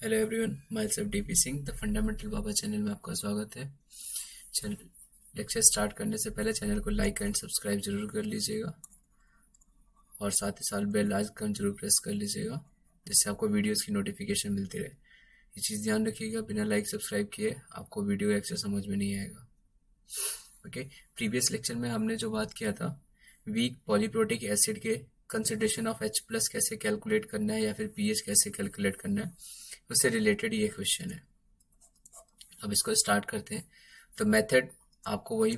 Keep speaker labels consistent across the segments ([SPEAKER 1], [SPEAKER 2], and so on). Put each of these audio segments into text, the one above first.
[SPEAKER 1] Hello everyone, my self DP Singh the fundamental Baba channel में आपका स्वागत है। चल लेक्चर स्टार्ट करने से पहले चैनल को लाइक एंड सब्सक्राइब जरूर कर लीजिएगा और साथ ही साथ बेल आइकन जरूर प्रेस कर लीजिएगा, जिससे आपको वीडियोस की नोटिफिकेशन मिलती रहे। ये चीज़ ध्यान रखिएगा, बिना लाइक सब्सक्राइब किए आपको वीडियो लेक्चर समझ में नहीं आएगा। ओके, प्रीवियस लेक्चर में हमने जो बात किया था वीक पॉलीप्रोटिक एसिड के कंसंट्रेशन ऑफ H प्लस कैसे कैलकुलेट करना है या फिर पीएच कैसे कैलकुलेट करना है, उससे रिलेटेड ये क्वेश्चन है। अब इसको स्टार्ट करते हैं। तो मेथड आपको वही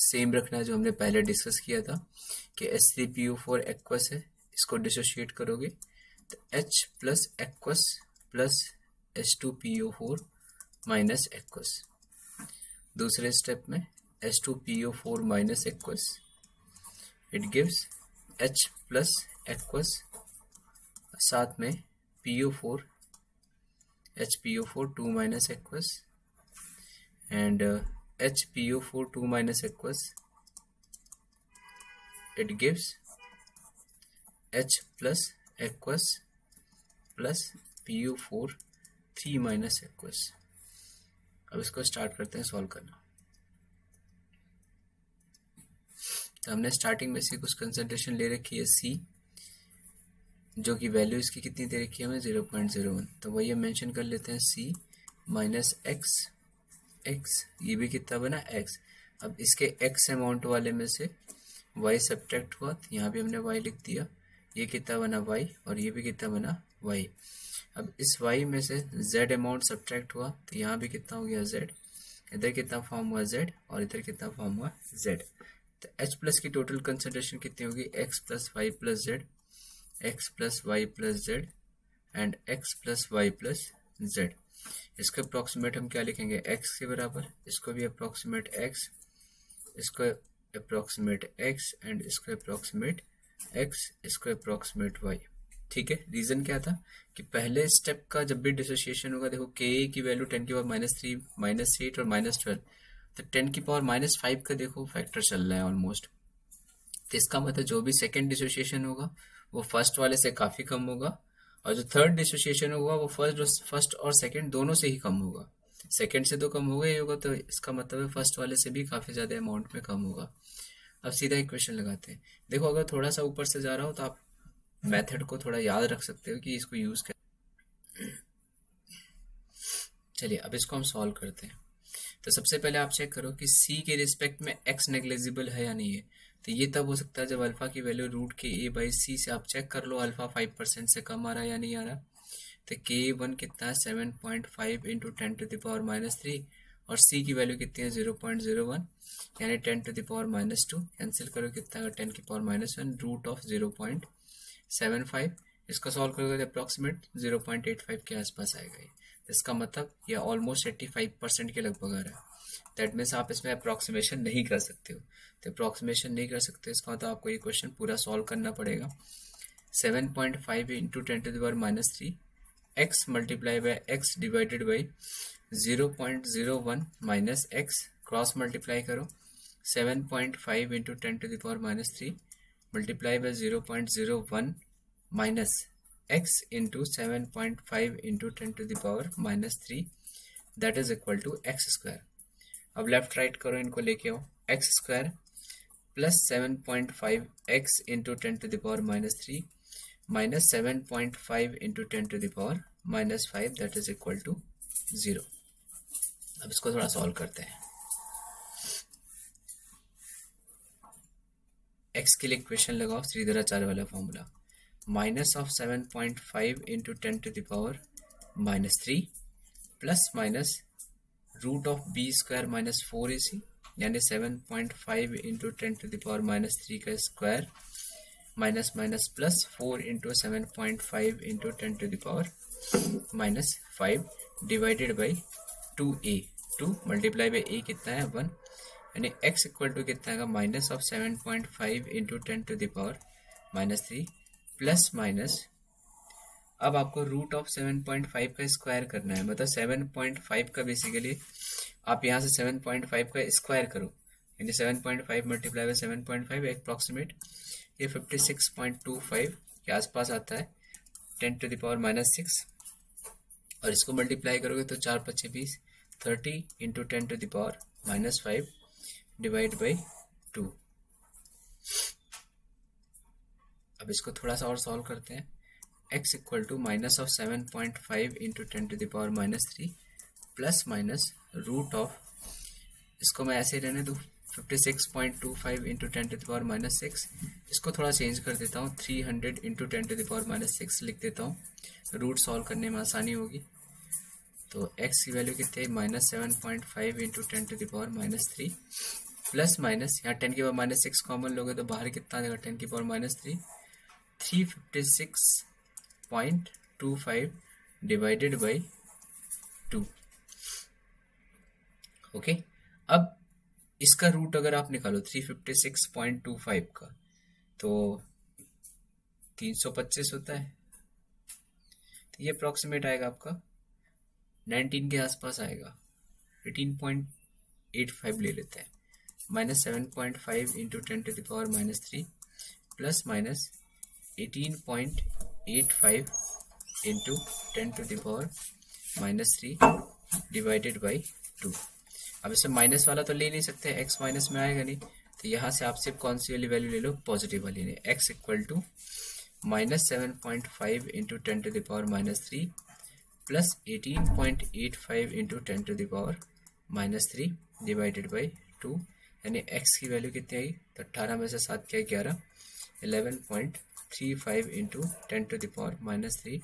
[SPEAKER 1] सेम रखना है जो हमने पहले डिस्कस किया था कि H3PO4 एक्वस है, इसको डिसोशिएट करोगे तो H plus aqueous plus H2PO4 minus aqueous. दूसरे स्टेप में H2PO4 minus aqueous, it gives H plus aqueous, साथ में PO4 HPO4 2 minus aqueous and HPO4 2 minus aqueous, it gives H plus aqueous plus PO4 3 minus aqueous। अब इसको start करते हैं solve करना। तो हमने स्टार्टिंग में से कुछ कंसंट्रेशन ले रखी है C, जो कि वैल्यू इसकी कितनी दे रखी है हमें 0.01। तो वही हम मेंशन कर लेते हैं C माइनस x, ये भी कितना बना x। अब इसके x अमाउंट वाले में से y सब्ट्रैक्ट हुआ, तो यहाँ भी हमने y लिख दिया। ये कितना बना y और ये भी कितना बना y। अब इस y में से z अमाउंट सब्ट्रैक्ट हुआ, तो यहाँ भी कितना हो गया z। इधर कितना फॉर्म हुआ z और इधर कितना फॉर्म हुआ z। तो H प्लस की टोटल कंसंट्रेशन कितनी होगी x plus y plus z, x plus y plus z and x plus y plus z. इसको अप्रॉक्सीमेट हम क्या लिखेंगे x के बराबर, इसको भी अप्रॉक्सीमेट x, इसको अप्रॉक्सीमेट x एंड इसको अप्रॉक्सीमेट x, इसको अप्रॉक्सीमेट y। ठीक है, रीजन क्या था कि पहले स्टेप का जब भी डिसोसिएशन होगा, देखो के की वैल्यू 10 की पावर -3 -8 और -12, तो 10 की पावर -5 का देखो फैक्टर चल रहा है ऑलमोस्ट। तो इसका मतलब जो भी सेकेंड डिसोसिएशन होगा वो फर्स्ट वाले से काफी कम होगा, और जो थर्ड डिसोसिएशन होगा वो फर्स्ट और सेकंड दोनों से ही कम होगा। सेकंड से तो कम होगा ही होगा, तो इसका मतलब है फर्स्ट वाले से भी काफी ज्यादा अमाउंट में कम होगा। अब सीधा इक्वेशन लगाते हैं। देखो, अगर थोड़ा सा ऊपर से जा रहा हो तो आप मेथड को थोड़ा याद रख सकते हो कि इसको यूज कर। चलिए अब इसको हम सॉल्व करते हैं। तो सबसे पहले आप चेक करो कि C के रिस्पेक्ट में x नेग्लिजिबल है या नहीं है। तो ये तब हो सकता है जब अल्फा की वैल्यू रूट के ए बाई सी से आप चेक कर लो अल्फा 5% से कम आ रहा है या नहीं आ रहा। तो K1 कितना है 7.5 इंटू 10⁻³ और C की वैल्यू कितनी है 0.01, यानी 10⁻²। कैंसिल करो कितना है 10⁻1 रूट ऑफ 0.75। इसका सॉल्व करोगे तो अप्रॉक्सीमेट 0.85 के आसपास आएगा। इसका मतलब यह ऑलमोस्ट 85% के लगभग आ रहा है। दैट मीन्स आप इसमें अप्रॉक्सीमेशन नहीं कर सकते हो। तो अप्रॉक्सीमेशन नहीं कर सकते, इसका मतलब आपको ये क्वेश्चन पूरा सॉल्व करना पड़ेगा। 7.5 into 10⁻³ x multiply by x divided by 0.01 minus x, cross multiply करो 7.5 into 10⁻³ multiply by 0.01 minus x into 7.5 into 10⁻³ that is equal to x square. अब लेफ्ट राइट करो, इनको लेके आओ, x square plus 7.5 x into 10⁻³ minus 7.5 into 10⁻⁻5 that is equal to 0। अब इसको थोड़ा solve करते हैं। x के लिए इक्वेशन लगाओ श्रीधराचार्य वाला formula, minus of 7.5 into 10⁻³ plus minus root of b square minus 4ac, यानी 7.5 इंटू 10⁻³ का square minus minus plus 4 into 7.5 into 10⁻⁻5 divided by 2a, 2 multiply by a कितना है 1, यानी x इक्वल टू कितना है minus of 7.5 into 10⁻³ plus minus, अब आपको root of 7.5 का स्क्वायर करना है, मतलब 7.5 का बेसिकली आप यहाँ से 7.5 का स्क्वायर करो, यानी 7.5 मल्टीप्लाई बाई 7.5 अप्रॉक्सीमेट ये 56.25 के आसपास आता है 10⁻⁻6 और इसको मल्टीप्लाई करोगे तो 4 5 20, 30 into 10 to the power -5 divide by 2। अब इसको थोड़ा सा और सॉल्व करते हैं। x equal to minus of 7.5 into 10 to the power -3 plus minus root of, इसको मैं ऐसे ही रहने दूँ, 56.25 इंटू 10 टू द पावर -6। इसको थोड़ा चेंज कर देता हूँ, 300 इंटू 10 टू द पावर -6 लिख देता हूँ, रूट सॉल्व करने में आसानी होगी। तो x की वैल्यू कितनी है, -7.5 into 10 to the power -3 plus minus, यहाँ 10 की पावर -6 कॉमन लोगे तो बाहर कितना देगा, 10 की पावर -3, 356.25 डिवाइडेड बाई 2। ओके, अब इसका रूट अगर आप निकालो 356.25 का तो 325 होता है, तो ये अप्रॉक्सीमेट आएगा आपका 19 के आसपास आएगा, 18.85 ले लेते हैं, -7.5 into 10 to the power -3 plus minus 18.85 into 10 to the power -3 divided by 2। अब इसमें माइनस वाला तो ले नहीं सकते, x माइनस में आएगा नहीं, तो यहाँ से आप सिर्फ कौन सी वाली वैल्यू ले लो, पॉजिटिव वाली ने, x equal to -7.5 into 10 to the power -3 plus 18.85 into 10 to the power -3 divided by 2, यानी x की वैल्यू कितनी आई, तो 18 में से 7 क्या है 11, 11.35 into 10 to the power -3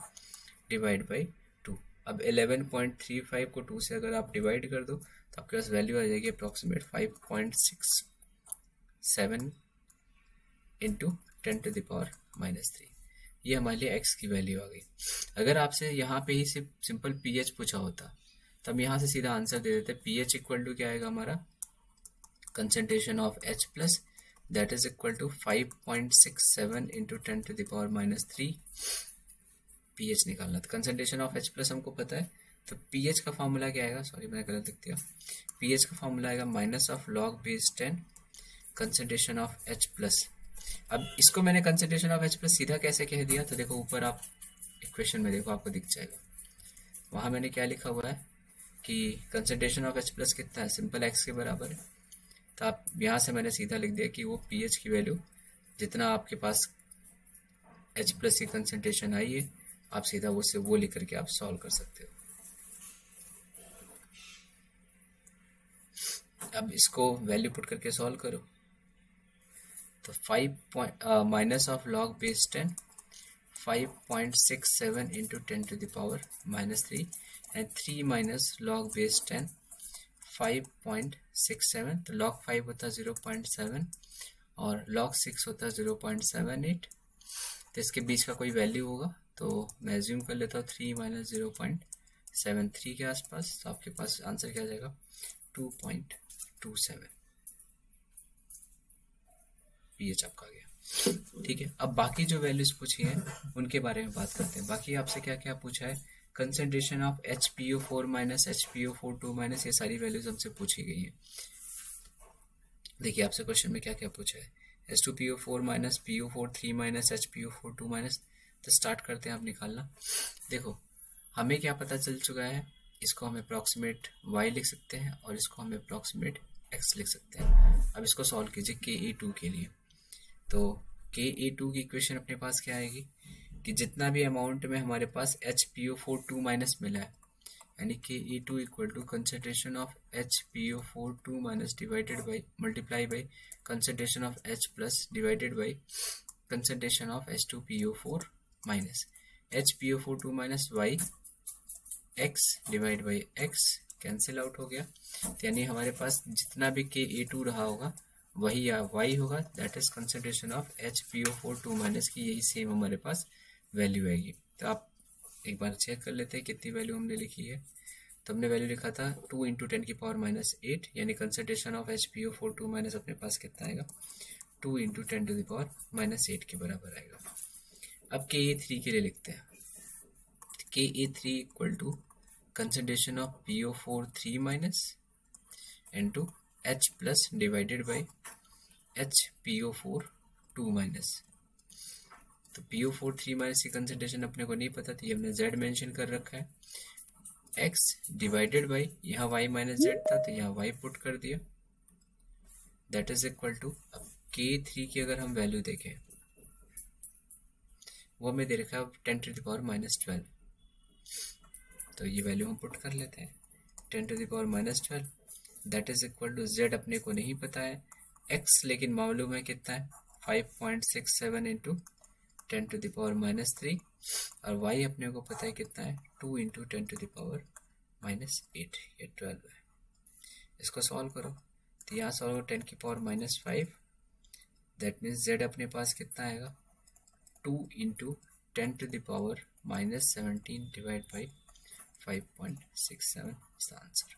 [SPEAKER 1] divide by 2। अब 11.35 को 2 से अगर आप डिवाइड कर दो तो आपके पास वैल्यू आ जाएगी approximate 5.67 into 10 to the power -3। ये हमारे लिए x की वैल्यू आ गई। अगर आपसे यहाँ पे ही सिर्फ सिंपल pH पूछा होता तो हम यहाँ से सीधा आंसर दे देते, pH इक्वल टू क्या आएगा हमारा, concentration of H plus that is equal to 5.67 into 10 to the power -3 pH निकालना। तो कंसंट्रेशन ऑफ H प्लस हमको पता है, तो pH का फॉर्मूला क्या आएगा, सॉरी मैंने गलत लिख दिया, pH का फॉर्मूला आएगा minus of log base 10 concentration of H plus. अब इसको मैंने कंसंट्रेशन ऑफ H प्लस सीधा कैसे कह दिया, तो देखो ऊपर आप इक्वेशन में देखो आपको दिख जाएगा, वहाँ मैंने क्या लिखा हुआ है कि कंसंट्रेशन ऑफ H प्लस कितना है, सिंपल x के बराबर है। तो आप यहाँ से मैंने सीधा लिख दिया कि वो pH की वैल्यू जितना आपके पास H प्लस की कंसंट्रेशन आई है, आप सीधा वो लिख करके आप सॉल्व कर सकते हो। अब इसको वैल्यू पुट करके सॉल्व करो, तो 5 minus of log base 10 5.67 into 10 to the power -3 and 3 minus log base 10 5.67, तो log 5 होता है 0.7 और log 6 होता है 0.78, तो इसके बीच का कोई वैल्यू होगा, तो मैं एज्यूम कर लेता हूँ 3 माइनस 0.73 के आसपास, तो आपके पास आंसर क्या आ जाएगा 2.27 pH आपका आ गया। ठीक है, अब बाकी जो वैल्यूज पूछी हैं उनके बारे में बात करते हैं। बाकी आपसे क्या क्या पूछा है, concentration of HPO4 minus HPO42 minus, ये सारी वैल्यूज हमसे पूछी गई है। देखिए आपसे क्वेश्चन में क्या क्या पूछा है, H2PO4 minus PO43 minus HPO42 minus. तो स्टार्ट करते हैं आप निकालना। देखो हमें क्या पता चल चुका है, इसको हम अप्रॉक्सीमेट y लिख सकते हैं और इसको हम अप्रॉक्सीमेट x लिख सकते हैं। अब इसको सॉल्व कीजिए KA2 के लिए, तो KA2 की इक्वेशन अपने पास क्या आएगी कि जितना भी अमाउंट में हमारे पास HPO42 माइनस मिला है, यानी KA2 equal to concentration of HPO42 minus divided by multiply by concentration of H plus divided by concentration of H2PO4 minus HPO42 minus y x divide by x cancel out हो गया, यानी हमारे पास जितना भी KA2 रहा होगा वही y होगा, that is concentration of HPO42 minus की, यही सेम हमारे पास वैल्यू आएगी। तो आप एक बार चेक कर लेते हैं कितनी वैल्यू हमने लिखी है। तो हमने वैल्यू लिखा था 2 इंटू 10 की पावर -8, यानी कंसंट्रेशन ऑफ HPO42 माइनस अपने पास कितना आएगा 2 इंटू 10 टू द पावर -8 के बराबर आएगा। अब KA3 के लिए लिखते हैं, KA3 equal to concentration of PO43 minus into H plus divided by HPO42 minus. तो PO43 माइनस की कंसंट्रेशन अपने को नहीं पता थी, हमने Z मेंशन कर रखा है, x डिवाइडेड बाई, यहाँ y माइनस जेड था तो यहाँ y पुट कर दिया, दैट इज इक्वल टू, अब k3 की अगर हम वैल्यू देखें वो हमें दे रखा है 10⁻⁻12, तो ये वैल्यू हम पुट कर लेते हैं 10⁻⁻12, that is equal to z अपने को नहीं पता है, x लेकिन मालूम है कितना है 5.67 इंटू 10⁻⁻3, और y अपने को पता है कितना है 2 इंटू 10⁻⁻8, ये 12 है। इसको सॉल्व करो तो यहाँ सॉल्व 10⁻⁻5, दैट मीन्स z अपने पास कितना आएगा 2 इंटू 10⁻⁻17 डिवाइड बाई 5.67 इसका आंसर।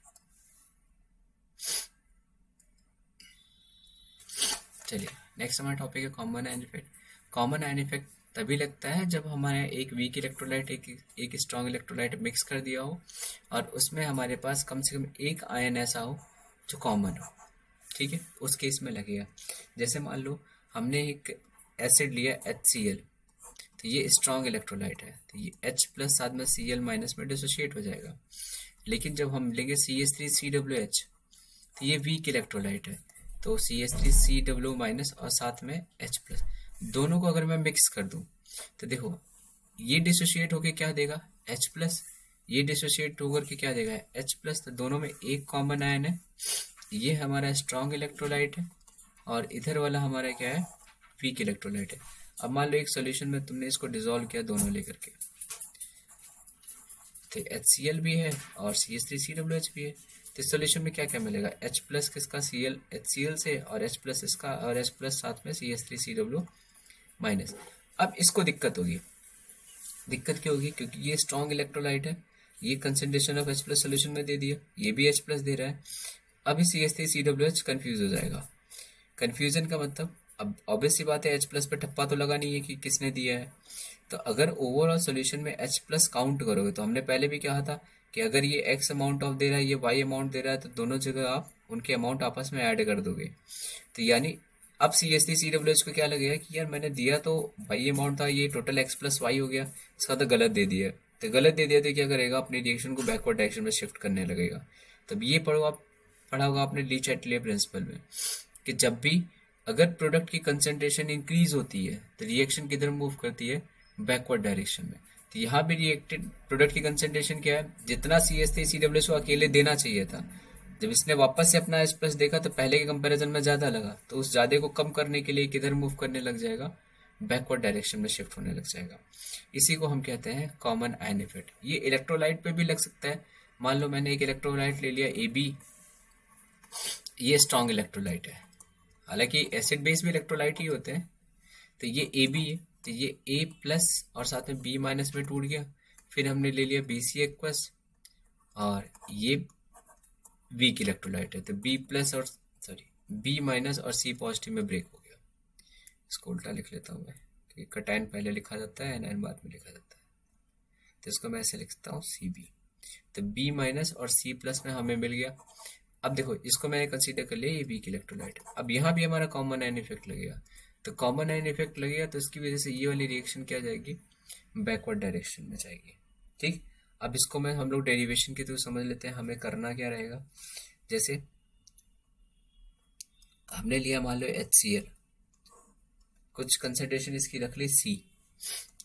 [SPEAKER 1] चलिए नेक्स्ट हमारा टॉपिक है common ion effect. Common ion effect तभी लगता है जब हमारे एक वीक इलेक्ट्रोलाइट एक स्ट्रॉन्ग इलेक्ट्रोलाइट मिक्स कर दिया हो और उसमें हमारे पास कम से कम एक आयन ऐसा हो जो कॉमन हो, ठीक है, उस केस में लगेगा। जैसे मान लो हमने एक एसिड लिया HCl, तो ये स्ट्रॉन्ग इलेक्ट्रोलाइट है, तो ये H प्लस साथ में Cl माइनस में डिसोशिएट हो जाएगा। लेकिन जब हम लेंगे CH3COOH, तो ये वीक इलेक्ट्रोलाइट है, तो CH3COO माइनस और साथ में H प्लस, दोनों को अगर मैं मिक्स कर दूं तो देखो ये डिसोशिएट होके क्या देगा H प्लस, ये डिसोशिएट होकर के क्या देगा H प्लस, तो दोनों में एक कॉमन आयन है, ये हमारा स्ट्रॉन्ग इलेक्ट्रोलाइट है और इधर वाला हमारा क्या है वीक इलेक्ट्रोलाइट है। अब मान लो एक सॉल्यूशन में तुमने इसको डिसॉल्व किया दोनों लेकर के, तो HCl भी है और CH3COOH भी है, तो इस सॉल्यूशन में क्या क्या मिलेगा H प्लस किसका HCl से और H प्लस इसका और H प्लस साथ में CH3COO माइनस। अब इसको दिक्कत होगी, दिक्कत क्यों होगी, क्योंकि ये स्ट्रॉन्ग इलेक्ट्रोलाइट है, ये concentration of H plus solution में दे दिया, ये भी H प्लस दे रहा है, अभी CH3COOH कंफ्यूज हो जाएगा। कंफ्यूजन का मतलब अब ऑब्वियस सी बात है H प्लस पे ठप्पा तो लगा नहीं है कि किसने दिया है, तो अगर ओवरऑल सोल्यूशन में H प्लस काउंट करोगे तो हमने पहले भी कहा था कि अगर ये X अमाउंट ऑफ दे रहा है ये Y अमाउंट दे रहा है तो दोनों जगह आप उनके अमाउंट आपस में ऐड कर दोगे, तो यानी अब CH3COOH को क्या लगेगा कि यार मैंने दिया तो Y अमाउंट था, ये टोटल X प्लस Y हो गया, इसका तो गलत दे दिया, तो गलत दे दिया तो क्या करेगा अपनी रिएक्शन को बैकवर्ड डायरेक्शन में शिफ्ट करने लगेगा। तब ये पढ़ा होगा आपने ली चैटले प्रिंसिपल में कि जब भी अगर प्रोडक्ट की कंसेंट्रेशन इंक्रीज होती है तो रिएक्शन किधर मूव करती है बैकवर्ड डायरेक्शन में, तो यहाँ भी रिएक्टेड प्रोडक्ट की कंसेंट्रेशन क्या है, जितना CH3COOH को अकेले देना चाहिए था, जब इसने वापस से अपना H प्लस देखा तो पहले के कंपैरिजन में ज्यादा लगा, तो उस ज्यादा को कम करने के लिए किधर मूव करने लग जाएगा बैकवर्ड डायरेक्शन में शिफ्ट होने लग जाएगा। इसी को हम कहते हैं कॉमन आयन इफेक्ट। ये इलेक्ट्रोलाइट पे भी लग सकता है, मान लो मैंने एक इलेक्ट्रोलाइट ले लिया AB, ये स्ट्रॉन्ग इलेक्ट्रोलाइट है, हालांकि एसिड बेस भी इलेक्ट्रोलाइट ही होते हैं, तो ये AB है, तो ये A प्लस और साथ में B माइनस में टूट गया, फिर हमने ले लिया BC एक्वस और ये वीक इलेक्ट्रोलाइट है, तो B प्लस और B माइनस और C पॉजिटिव में ब्रेक हो गया। इसको उल्टा लिख लेता हूँ मैं, क्योंकि कटायन पहले लिखा जाता है एनायन बाद में लिखा जाता है, तो इसको मैं ऐसे लिखता हूँ CB, तो B माइनस और C प्लस में हमें मिल गया। अब देखो इसको मैंने कंसीडर कर लिया ये वीक इलेक्ट्रोलाइट, अब यहाँ भी हमारा कॉमन आयन इफेक्ट लगेगा, तो कॉमन आयन इफेक्ट लगेगा तो इसकी वजह से ये वाली रिएक्शन क्या जाएगी बैकवर्ड डायरेक्शन में जाएगी, ठीक। अब इसको मैं हम लोग डेरिवेशन के थ्रू समझ लेते हैं हमें करना क्या रहेगा। जैसे हमने लिया मान लो HCl, कुछ कंसेंट्रेशन इसकी रख ली C,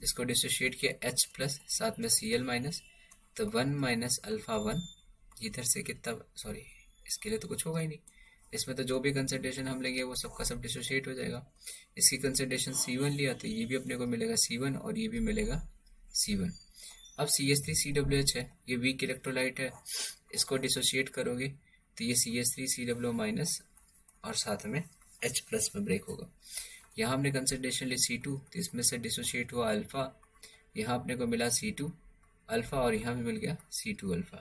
[SPEAKER 1] इसको डिसोशिएट किया H प्लस साथ में Cl माइनस, तो 1 माइनस अल्फा 1 इधर से कितना, सॉरी इसके लिए तो कुछ होगा ही नहीं, इसमें तो जो भी कंसेंट्रेशन हम लेंगे वो सबका सब डिसोशिएट हो जाएगा। इसकी कंसेंट्रेशन C1 लिया तो ये भी अपने को मिलेगा C1 और ये भी मिलेगा C1। अब CH3COOH है, ये वीक इलेक्ट्रोलाइट है, इसको डिसोशिएट करोगे तो ये CH3COO माइनस और साथ में H प्लस में ब्रेक होगा। यहाँ हमने कंसेंट्रेशन ली C2, तो इसमें से डिसोशिएट हुआ अल्फा, यहाँ अपने को मिला C2 अल्फा और यहाँ भी मिल गया C2 अल्फा,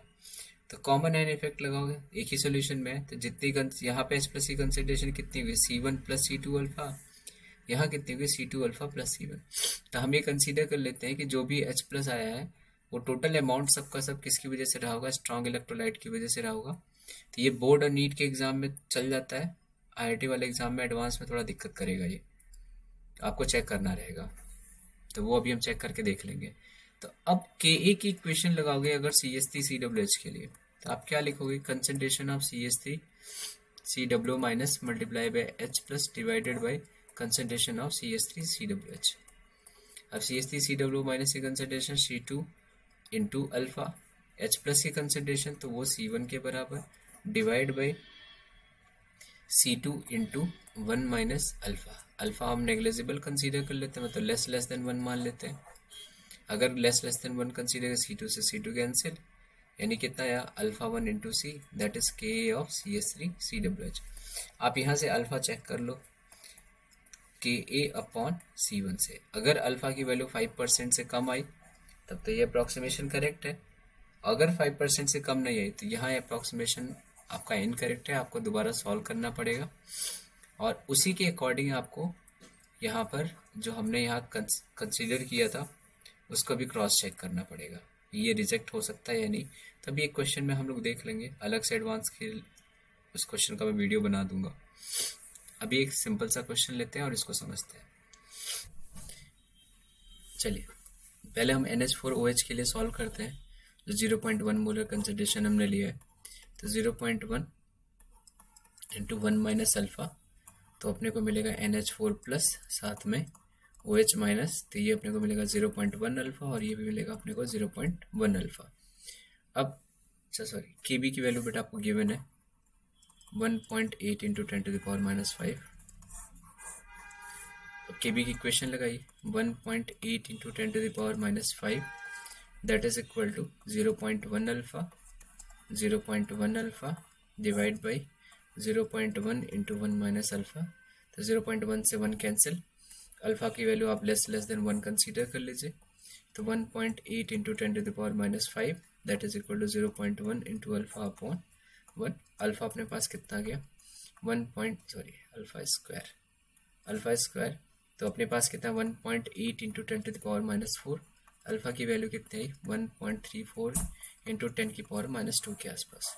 [SPEAKER 1] तो कॉमन आयन इफेक्ट लगाओगे एक ही सोल्यूशन में, तो जितनी यहाँ पे H प्लस की कंसेंट्रेशन कितनी हुई C1 प्लस C2 अल्फा, यहाँ कितनी हुई C2 अल्फा प्लस C1, तो हम ये कंसीडर कर लेते हैं कि जो भी H प्लस आया है वो टोटल अमाउंट सबका सब किसकी वजह से रहा होगा, स्ट्रॉन्ग इलेक्ट्रोलाइट की वजह से रहा होगा। तो ये बोर्ड और नीट के एग्जाम में चल जाता है, IIT वाले एग्जाम में एडवांस में थोड़ा दिक्कत करेगा, ये आपको चेक करना रहेगा, तो वो अभी हम चेक करके देख लेंगे। तो अब Ka की इक्वेशन लगाओगे अगर CH3CWH के लिए, तो आप क्या लिखोगे, concentration of CH3CW minus multiply by H plus divided by concentration of CH3CWH। अब CH3CW माइनस की concentration C2 into alpha, H plus की कंसंट्रेशन तो वो C1 के बराबर divide by C2 into 1 minus alpha. Alpha हम नेग्लिजिबल कंसीडर कर लेते हैं, मतलब लेस देन 1 मान लेते हैं। अगर लेस देन 1 कंसीडर C2 से C2 कैंसिल, यानी कितना आया alpha 1 into C, that is Ka of CH3CWH। आप यहाँ से अल्फा चेक कर लो Ka अपॉन C1 से। अगर अल्फा की वैल्यू 5% से कम आई तब तो ये अप्रॉक्सीमेशन करेक्ट है, अगर 5% से कम नहीं आई तो यहाँ अप्रॉक्सीमेशन आपका इनकरेक्ट है, आपको दोबारा सॉल्व करना पड़ेगा और उसी के अकॉर्डिंग आपको यहाँ पर जो हमने यहाँ कंसीडर किया था उसको भी क्रॉस चेक करना पड़ेगा, ये रिजेक्ट हो सकता है या नहीं। तभी एक क्वेश्चन में हम लोग देख लेंगे, अलग से एडवांस के उस क्वेश्चन का मैं वीडियो बना दूंगा। अभी एक सिंपल सा क्वेश्चन लेते हैं और इसको समझते हैं। चलिए पहले हम NH4OH के लिए सॉल्व करते हैं, जो 0.1 मोलर कंसंट्रेशन हमने लिया है। तो 0.1 इंटू 1 माइनस अल्फा, तो अपने को मिलेगा NH4 प्लस साथ में OH माइनस, तो ये अपने को मिलेगा 0.1 अल्फा और ये भी मिलेगा अपने को 0.1 अल्फा। अब सॉरी Kb की वैल्यू बेटा आपको गिवन है 1.8 into 10 to the power minus 5। तो Kb की इक्वेशन लगाइए 1.8 into 10 to the power minus 5 that is equal to 0.1 alpha divide by 0.1 into 1 minus alpha. तो 0.1 से 1 कैंसिल, अल्फा की वैल्यू आप लेस देन 1 कंसीडर कर लीजिए। तो 1.8 into 10 to the power minus 5 that is equal to 0.1 into alpha upon 1। Alpha अपने पास कितना गया अल्फा स्क्वायर, तो अपने पास कितना 1.8 into 10 to the power minus 4। Alpha की वैल्यू कितनी आई 1.34 इंटू 10 की पावर माइनस 2 के आसपास।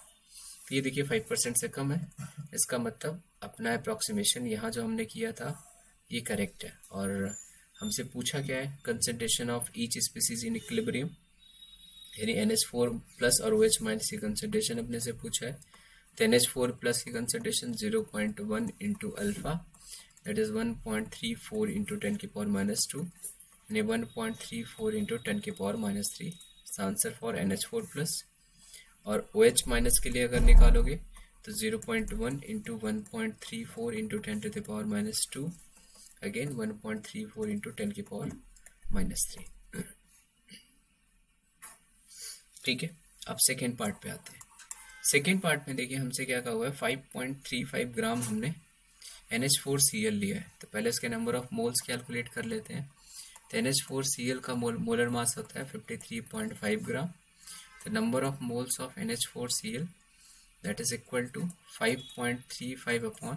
[SPEAKER 1] तो ये देखिए 5% से कम है, इसका मतलब अपना अप्रॉक्सीमेशन यहाँ जो हमने किया था ये करेक्ट है। और हमसे पूछा क्या है, concentration of each species in equilibrium, यानी NH4 प्लस और OH माइनस की कंसंट्रेशन अपने से पूछा है। तो NH4 प्लस की concentration 0.1 into alpha that is 1.34 into 10 की पावर माइनस 2, यानी 1.34 इंटू 10 की power minus 3 answer for NH4 plus. और OH माइनस के लिए अगर निकालोगे तो 0.1 into 1.34 into 10 to the power minus 2, again 1.34 into 10 की पावर माइनस 3। ठीक है, अब सेकेंड पार्ट पे आते हैं। सेकेंड पार्ट में देखिए हमसे क्या कहा हुआ है 5.35 ग्राम हमने NH4Cl लिया है। तो पहले इसके नंबर ऑफ मोल्स कैलकुलेट कर लेते हैं। तो NH4Cl का मोलर मास होता है 53.5 ग्राम। The number of moles of NH4Cl that is equal to 5.35 upon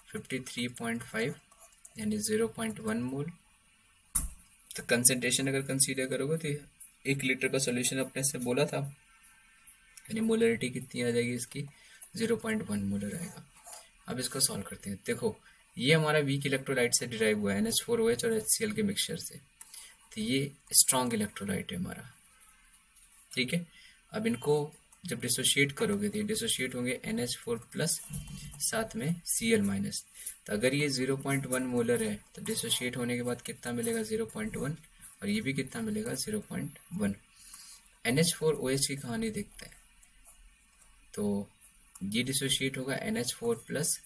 [SPEAKER 1] 53.5 यानी 0.1 मोल। तो कंसंट्रेशन अगर कंसीडर करोगे तो 1 लीटर का सोल्यूशन अपने से बोला था, यानी मोलरिटी कितनी आ जाएगी इसकी 0.1 मोलर आएगा। अब इसको सॉल्व करते हैं। देखो ये हमारा वीक इलेक्ट्रोलाइट से डिराइव हुआ है NH4OH और HCl के मिक्सचर से, तो ये स्ट्रॉन्ग इलेक्ट्रोलाइट है हमारा। ठीक है, अब इनको जब डिसोशिएट करोगे तो ये डिसोशिएट होंगे NH4 प्लस साथ में Cl माइनस। तो अगर ये 0.1 मोलर है तो डिसोशिएट होने के बाद कितना मिलेगा 0.1 और ये भी कितना मिलेगा 0.1। NH4OH की कहानी देखते हैं, तो ये डिसोशिएट होगा NH4 प्लस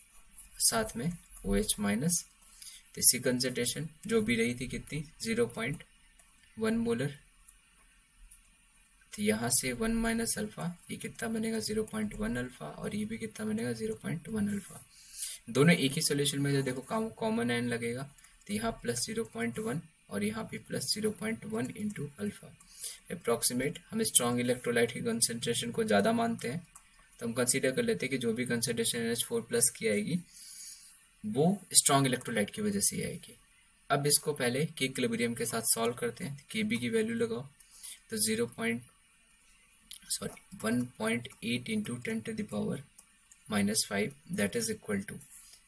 [SPEAKER 1] साथ में OH माइनस। तो इसकी कंसंट्रेशन जो भी रही थी कितनी 0.1 मोलर। तो यहाँ से 1 माइनस अल्फा, ये कितना बनेगा 0.1 अल्फा और ये भी कितना बनेगा 0.1 अल्फा। दोनों एक ही सोल्यूशन में जो देखो कॉमन एन लगेगा, तो यहाँ प्लस 0.1 और यहाँ पे प्लस 0.1 इंटू अल्फा। अप्रॉक्सीमेट हम स्ट्रॉन्ग इलेक्ट्रोलाइट की कंसंट्रेशन को ज़्यादा मानते हैं, तो हम कंसीडर कर लेते हैं कि जो भी कंसंट्रेशन NH4 प्लस की आएगी वो स्ट्रॉन्ग इलेक्ट्रोलाइट की वजह से आएगी। अब इसको पहले के इक्विलिब्रियम के साथ सॉल्व करते हैं। Kb की वैल्यू लगाओ, तो 1.8 into 10 to the power minus 5 that is equal to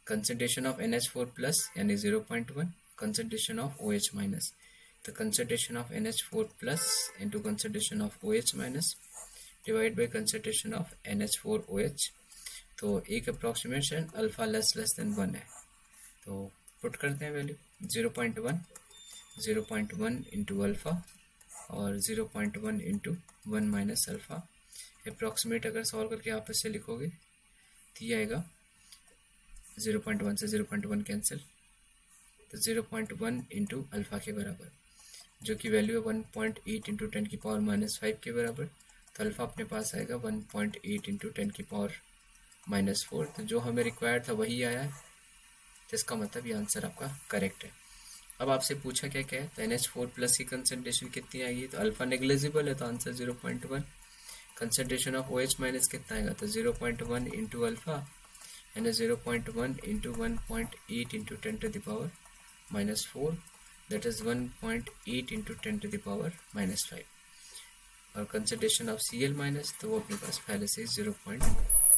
[SPEAKER 1] concentration of NH4 plus यानी 0.1 कंसंट्रेशन ऑफ OH माइनस, तो concentration of NH4 plus into concentration of OH minus divide by concentration of NH4OH। तो एक approximation alpha less than 1 है, तो put करते हैं value 0.1 into alpha और 0.1 into 1 minus alpha. Approximate अगर सॉल्व करके आप इसे लिखोगे तो ये आएगा 0.1 से 0.1 कैंसिल, तो 0.1 इंटू अल्फ़ा के बराबर, जो कि वैल्यू है 1.8 इंटू 10 की पावर माइनस 5 के बराबर। तो अल्फ़ा अपने पास आएगा 1.8 इंटू 10 की पावर माइनस 4। तो जो हमें रिक्वायर्ड था वही आया है, तो इसका मतलब ये आंसर आपका करेक्ट है। अब आपसे पूछा क्या क्या है, तो NH4 प्लस की कंसंट्रेशन कितनी आएगी, तो अल्फ़ा नेग्लिजिबल है तो answer 0.1। Concentration of OH minus कितना आएगा, तो 0.1 इंटू अल्फ़ा यानी 0.1 into 1.8 into 10 to the power minus 4, that is 1.8 into 10 to the power minus 5। और कंसंट्रेशन ऑफ Cl माइनस, तो वो अपने पास पहले से 0.1